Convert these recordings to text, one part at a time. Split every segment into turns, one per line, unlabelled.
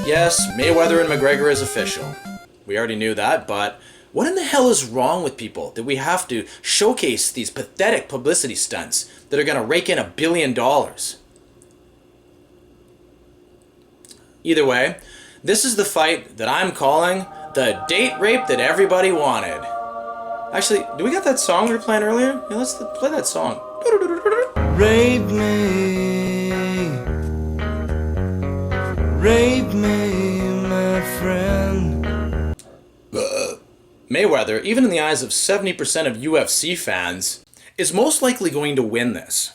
Yes, Mayweather and McGregor is official. We already knew that, but what in the hell is wrong with people that we have to showcase these pathetic publicity stunts that are going to rake in $1 billion? Either way, this is the fight that I'm calling the date rape that everybody wanted. Actually, do we got that song we were playing earlier? Yeah, let's play that song.
Rape me, rape me, my friend.
Mayweather, even in the eyes of 70% of UFC fans, is most likely going to win this.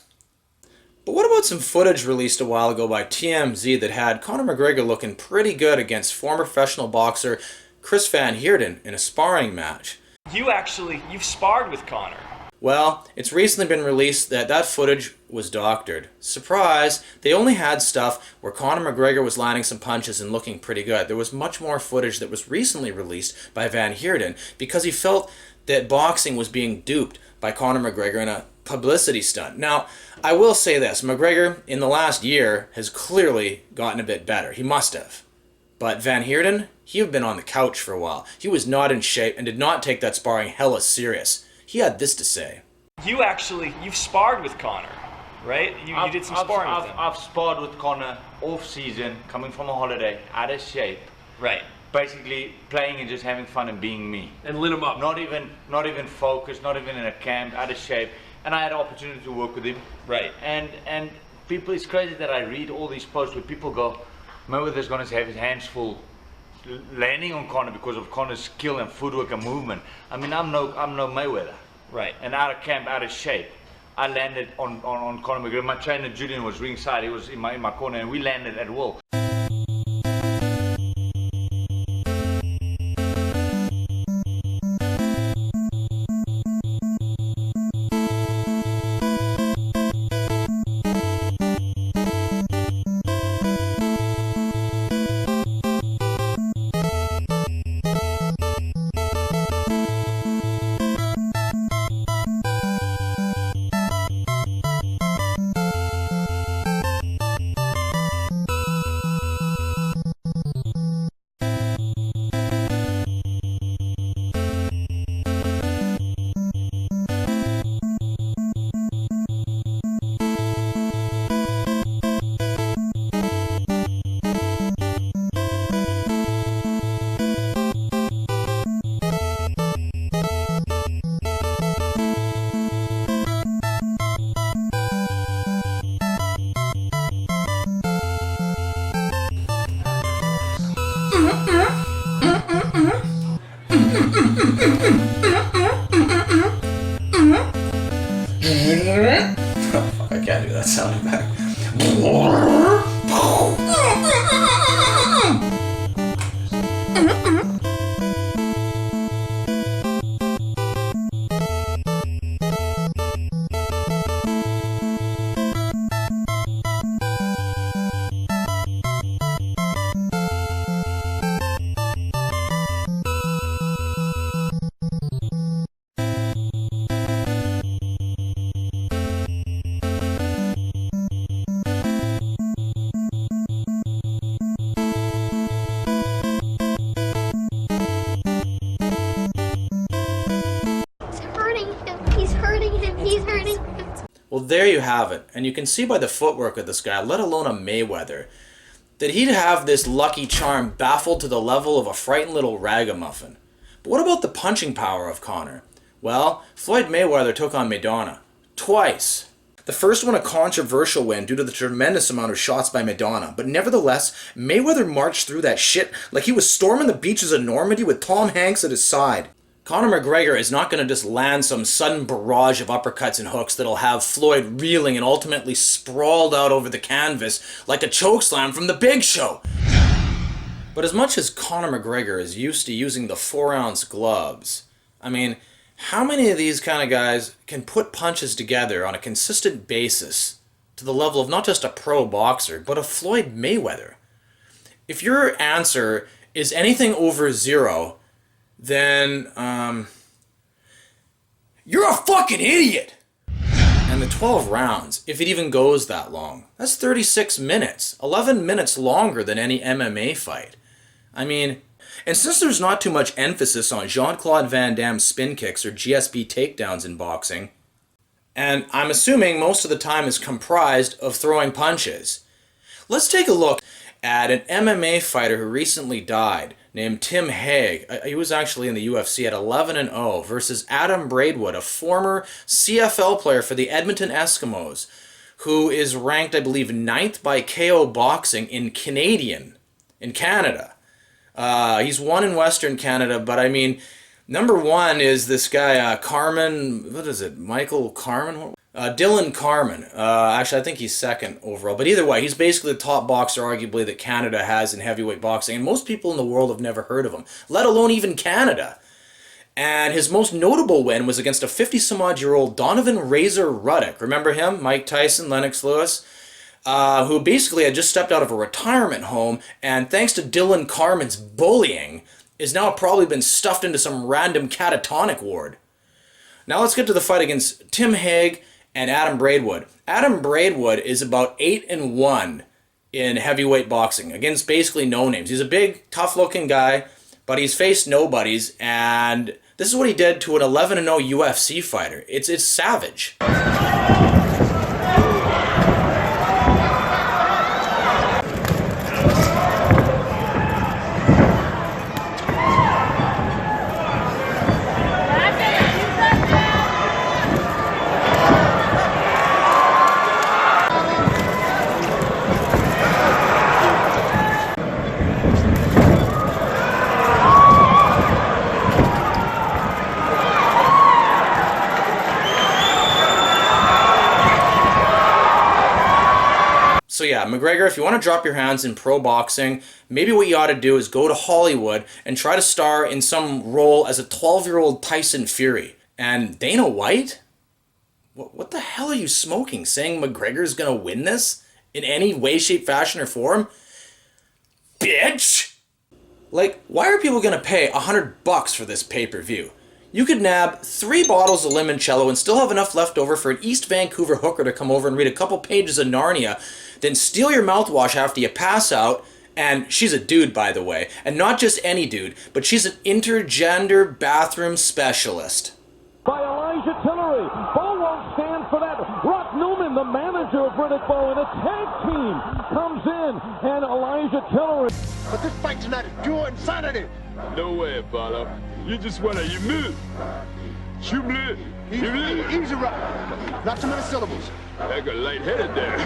But what about some footage released a while ago by TMZ that had Conor McGregor looking pretty good against former professional boxer Chris Van Heerden in a sparring match?
You've sparred with Conor.
Well, it's recently been released that that footage was doctored. Surprise! They only had stuff where Conor McGregor was landing some punches and looking pretty good. There was much more footage that was recently released by Van Heerden because he felt that boxing was being duped by Conor McGregor in a publicity stunt. Now, I will say this. McGregor, in the last year, has clearly gotten a bit better. He must have. But Van Heerden, he had been on the couch for a while. He was not in shape and did not take that sparring hella serious. He had this to say.
You've sparred with Conor, right? You did some sparring with him.
I've sparred with Conor off season, coming from a holiday, out of shape.
Right.
Basically playing and just having fun and being me.
And lit him up.
Not even focused, not even in a camp, out of shape. And I had the opportunity to work with him.
Right.
And people, it's crazy that I read all these posts where people go, Mayweather's going to have his hands full landing on Conor because of Conor's skill and footwork and movement. I mean, I'm no Mayweather.
Right.
And out of camp, out of shape. I landed on Conor McGregor. My trainer Julian was ringside. He was in my corner, and we landed at will.
I can't do that sound effect. Well, there you have it. And you can see by the footwork of this guy, let alone a Mayweather, that he'd have this lucky charm baffled to the level of a frightened little ragamuffin. But what about the punching power of Conor? Well, Floyd Mayweather took on Madonna. Twice. The first one a controversial win due to the tremendous amount of shots by Madonna, but nevertheless, Mayweather marched through that shit like he was storming the beaches of Normandy with Tom Hanks at his side. Conor McGregor is not going to just land some sudden barrage of uppercuts and hooks that'll have Floyd reeling and ultimately sprawled out over the canvas like a chokeslam from The Big Show. But as much as Conor McGregor is used to using the 4-ounce gloves, I mean, how many of these kind of guys can put punches together on a consistent basis to the level of not just a pro boxer, but a Floyd Mayweather? If your answer is anything over 0, then, you're a fucking idiot! And the 12 rounds, if it even goes that long, that's 36 minutes. 11 minutes longer than any MMA fight. I mean, and since there's not too much emphasis on Jean-Claude Van Damme's spin kicks or GSP takedowns in boxing, and I'm assuming most of the time is comprised of throwing punches, let's take a look at an MMA fighter who recently died named Tim Hague. He was actually in the UFC at 11-0 versus Adam Braidwood, a former CFL player for the Edmonton Eskimos, who is ranked, I believe, 9th by KO Boxing in Canada. He's won in Western Canada, but I mean, number one is this guy, Carmen, what is it, Michael Carmen? Dylan Carmen. Actually, I think he's second overall. But either way, he's basically the top boxer, arguably, that Canada has in heavyweight boxing. And most people in the world have never heard of him, let alone even Canada. And his most notable win was against a 50-some-odd-year-old Donovan Razor Ruddock. Remember him? Mike Tyson, Lennox Lewis? Who basically had just stepped out of a retirement home, and thanks to Dylan Carmen's bullying, is now probably been stuffed into some random catatonic ward. Now let's get to the fight against Tim Hague and Adam Braidwood. Adam Braidwood is about 8-1 in heavyweight boxing against basically no names. He's a big, tough-looking guy, but he's faced nobodies, and this is what he did to an 11-0 UFC fighter. It's savage. So yeah, McGregor, if you want to drop your hands in pro boxing, maybe what you ought to do is go to Hollywood and try to star in some role as a 12-year-old Tyson Fury. And Dana White? What the hell are you smoking? Saying McGregor's gonna win this? In any way, shape, fashion, or form? Bitch! Like, why are people gonna pay $100 for this pay-per-view? You could nab 3 bottles of limoncello and still have enough left over for an East Vancouver hooker to come over and read a couple pages of Narnia, then steal your mouthwash after you pass out, and she's a dude, by the way, and not just any dude, but she's an intergender bathroom specialist.
By Elijah Tillery. Bo won't stand for that. Rock Newman, the manager of Riddick Bowe, and a tag team comes in, and Elijah Tillery.
But this fight tonight is pure insanity.
No way, Apollo. You just wanna, you move.
Easy, right. Not too many syllables.
I got lightheaded there.